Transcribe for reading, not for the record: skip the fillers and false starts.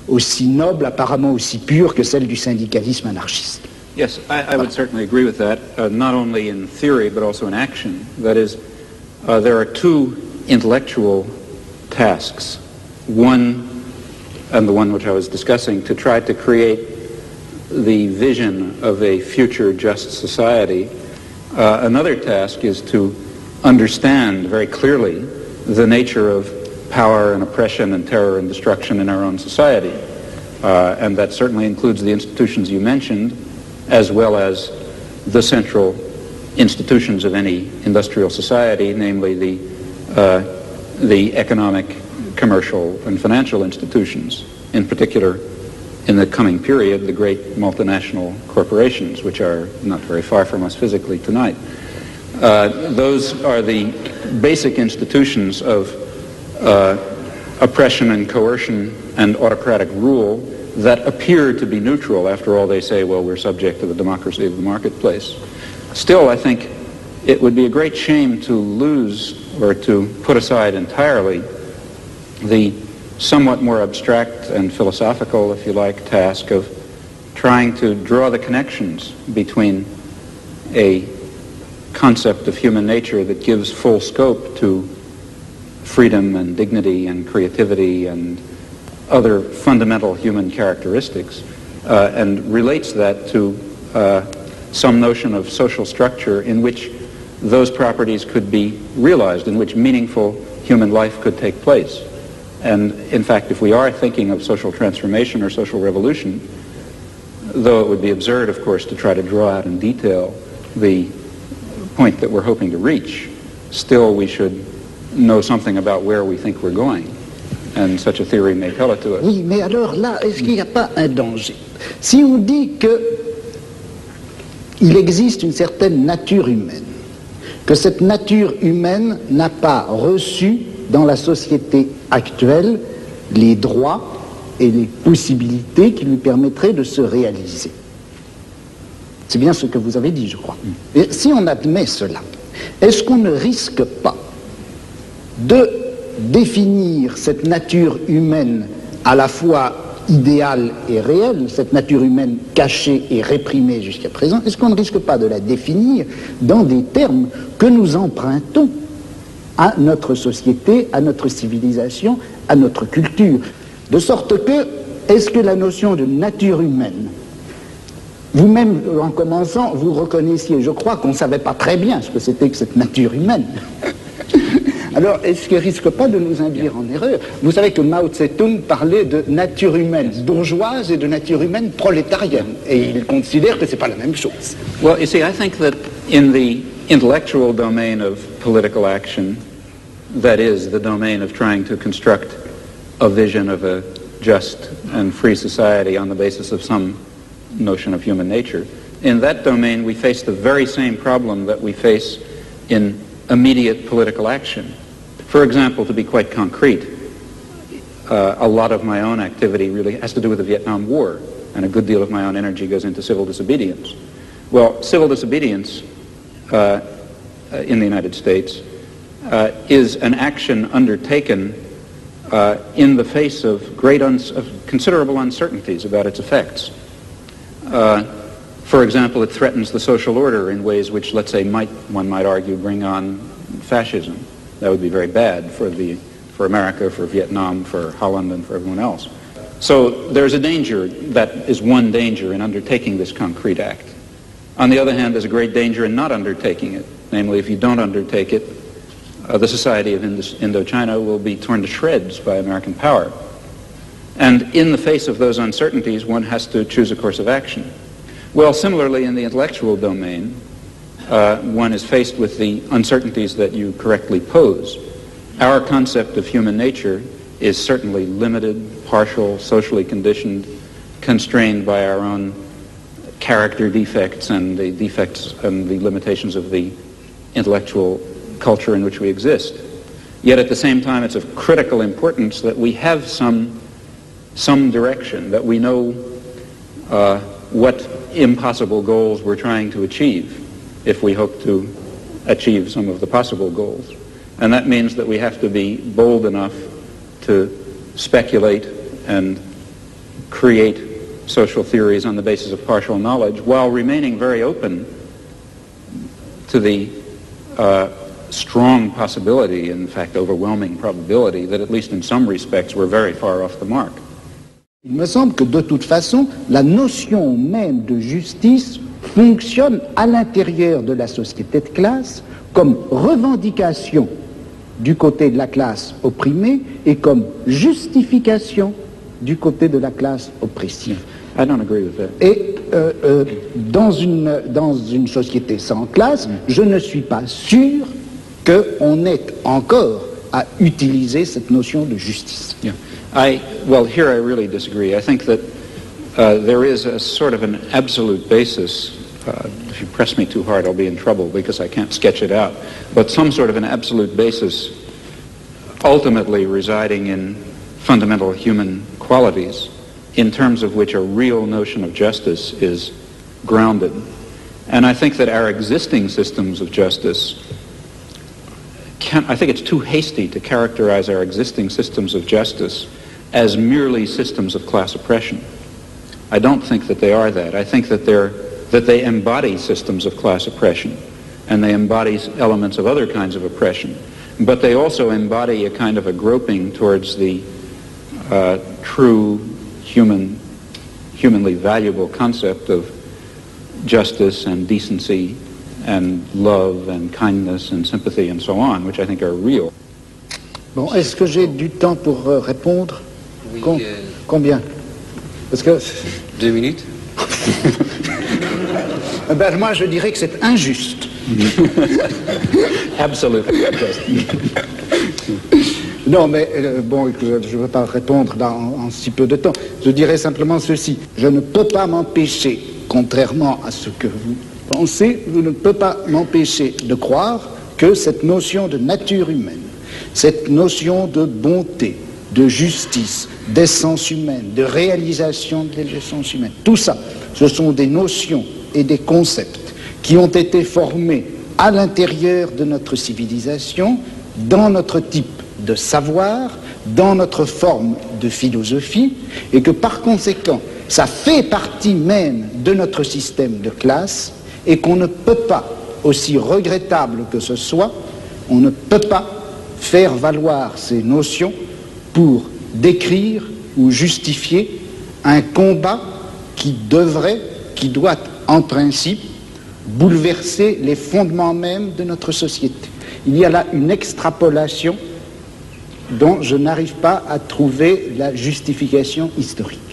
aussi noble, apparemment aussi pure que celle du syndicalisme anarchiste. Yes, I would certainly agree with that, not only in theory but also in action. That is, there are two intellectual tasks. One, and the one which I was discussing, to try to create the vision of a future just society. Another task is to understand very clearly the nature of power and oppression and terror and destruction in our own society. And that certainly includes the institutions you mentioned, as well as the central institutions of any industrial society, namely the economic, commercial, and financial institutions. In particular, in the coming period, the great multinational corporations, which are not very far from us physically tonight. Those are the basic institutions of oppression and coercion and autocratic rule that appear to be neutral. After all, they say, well, we're subject to the democracy of the marketplace. Still, I think it would be a great shame to lose or to put aside entirely the somewhat more abstract and philosophical, if you like, task of trying to draw the connections between a concept of human nature that gives full scope to freedom and dignity and creativity and other fundamental human characteristics, and relates that to some notion of social structure in which those properties could be realized, in which meaningful human life could take place. And in fact, if we are thinking of social transformation or social revolution, though it would be absurd, of course, to try to draw out in detail the point that we're hoping to reach, still we should know something about where we think we're going. And such a theory may tell it to us. Oui, mais alors là, est-ce qu'il n'y a pas un danger? Si on dit qu'il existe une certaine nature humaine, que cette nature humaine n'a pas reçu dans la société actuelle les droits et les possibilités qui lui permettraient de se réaliser. C'est bien ce que vous avez dit, je crois. Et si on admet cela, est-ce qu'on ne risque pas de définir cette nature humaine à la fois idéale et réelle, cette nature humaine cachée et réprimée jusqu'à présent, est-ce qu'on ne risque pas de la définir dans des termes que nous empruntons à notre société, à notre civilisation, à notre culture? De sorte que, est-ce que la notion de nature humaine, vous-même, en commençant, vous reconnaissiez, je crois qu'on ne savait pas très bien ce que c'était que cette nature humaine. Alors, est-ce qu'il ne risque pas de nous induire en erreur? Vous savez que Mao Tse-tung parlait de nature humaine bourgeoise et de nature humaine prolétarienne, et il considère que ce n'est pas la même chose. Well, you see, I think that in the intellectual domain of political action, that is, the domain of trying to construct a vision of a just and free society on the basis of some notion of human nature, in that domain we face the very same problem that we face in immediate political action. For example, to be quite concrete, a lot of my own activity really has to do with the Vietnam War, and a good deal of my own energy goes into civil disobedience. Well, civil disobedience in the United States is an action undertaken in the face of considerable uncertainties about its effects. For example, it threatens the social order in ways which, let's say, one might argue, bring on fascism. That would be very bad for America, for Vietnam, for Holland, and for everyone else. So there's a danger, that is one danger in undertaking this concrete act. On the other hand, there's a great danger in not undertaking it. Namely, if you don't undertake it, the society of Indochina will be torn to shreds by American power. And in the face of those uncertainties, one has to choose a course of action. Well, similarly, in the intellectual domain, one is faced with the uncertainties that you correctly pose. Our concept of human nature is certainly limited, partial, socially conditioned, constrained by our own character defects and the defects and the limitations of the intellectual culture in which we exist. Yet at the same time, it's of critical importance that we have some direction, that we know what impossible goals we're trying to achieve if we hope to achieve some of the possible goals. And that means that we have to be bold enough to speculate and create social theories on the basis of partial knowledge while remaining very open to the strong possibility, in fact overwhelming probability, that at least in some respects we're very far off the mark. Il me semble que de toute façon, la notion même de justice fonctionne à l'intérieur de la société de classe comme revendication du côté de la classe opprimée et comme justification du côté de la classe oppressive. I don't agree with that. Et dans une société sans classe, je ne suis pas sûr qu'on ait encore à utiliser cette notion de justice. Yeah. Well, here I really disagree. I think that there is a sort of an absolute basis. If you press me too hard, I'll be in trouble because I can't sketch it out. But some sort of an absolute basis ultimately residing in fundamental human qualities in terms of which a real notion of justice is grounded. And I think that our existing systems of justice I think it's too hasty to characterize our existing systems of justice as merely systems of class oppression. I don't think that they are that. I think that they embody systems of class oppression, and they embody elements of other kinds of oppression. But they also embody a kind of a groping towards the true humanly valuable concept of justice and decency and love and kindness and sympathy and so on, which I think are real. Bon, est-ce que j'ai du temps pour répondre? Oui. Combien? Parce que 2 minutes. Ben, moi, je dirais que c'est injuste. Absolutely. Non, mais bon, je ne veux pas répondre en si peu de temps. Je dirais simplement ceci. Je ne peux pas m'empêcher, contrairement à ce que vous pensez, je ne peux pas m'empêcher de croire que cette notion de nature humaine, cette notion de bonté, de justice, d'essence humaine, de réalisation de l'essence humaine, tout ça, ce sont des notions et des concepts qui ont été formés à l'intérieur de notre civilisation, dans notre type de savoir, dans notre forme de philosophie, et que par conséquent, ça fait partie même de notre système de classe, et qu'on ne peut pas, aussi regrettable que ce soit, on ne peut pas faire valoir ces notions pour décrire ou justifier un combat qui doit en principe bouleverser les fondements même de notre société. Il y a là une extrapolation dont je n'arrive pas à trouver la justification historique.